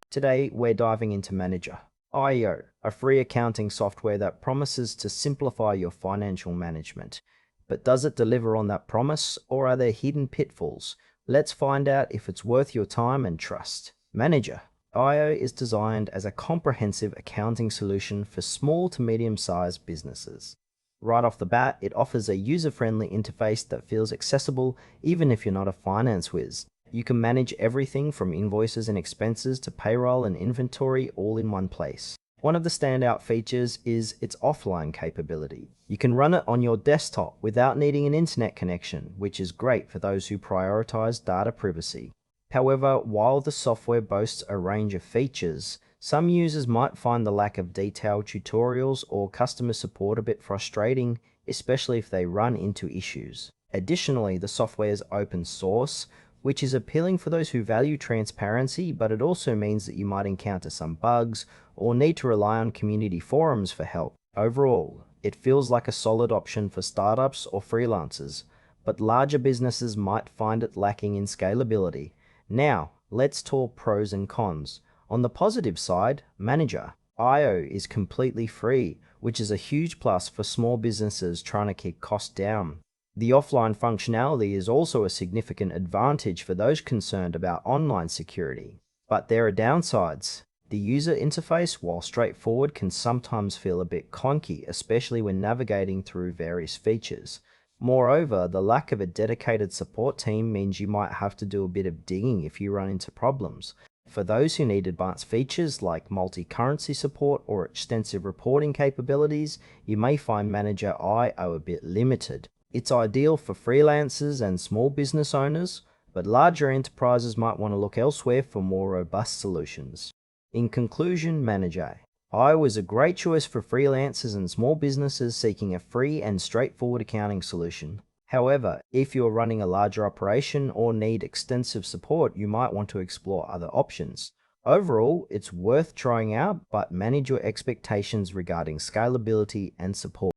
Today, we're diving into Manager, IO, a free accounting software that promises to simplify your financial management. But does it deliver on that promise, or are there hidden pitfalls? Let's find out if it's worth your time and trust. Manager, IO is designed as a comprehensive accounting solution for small to medium-sized businesses. Right off the bat, it offers a user-friendly interface that feels accessible even if you're not a finance whiz. You can manage everything from invoices and expenses to payroll and inventory all in one place. One of the standout features is its offline capability. You can run it on your desktop without needing an internet connection, which is great for those who prioritize data privacy. However, while the software boasts a range of features, some users might find the lack of detailed tutorials or customer support a bit frustrating, especially if they run into issues. Additionally, the software is open source, which is appealing for those who value transparency, but it also means that you might encounter some bugs or need to rely on community forums for help. Overall, it feels like a solid option for startups or freelancers, but larger businesses might find it lacking in scalability. Now, let's talk pros and cons. On the positive side, Manager IO is completely free, which is a huge plus for small businesses trying to keep costs down. The offline functionality is also a significant advantage for those concerned about online security. But there are downsides. The user interface, while straightforward, can sometimes feel a bit clunky, especially when navigating through various features. Moreover, the lack of a dedicated support team means you might have to do a bit of digging if you run into problems. For those who need advanced features like multi-currency support or extensive reporting capabilities, you may find Manager IO a bit limited. It's ideal for freelancers and small business owners, but larger enterprises might want to look elsewhere for more robust solutions. In conclusion, Manager IO is a great choice for freelancers and small businesses seeking a free and straightforward accounting solution. However, if you're running a larger operation or need extensive support, you might want to explore other options. Overall, it's worth trying out, but manage your expectations regarding scalability and support.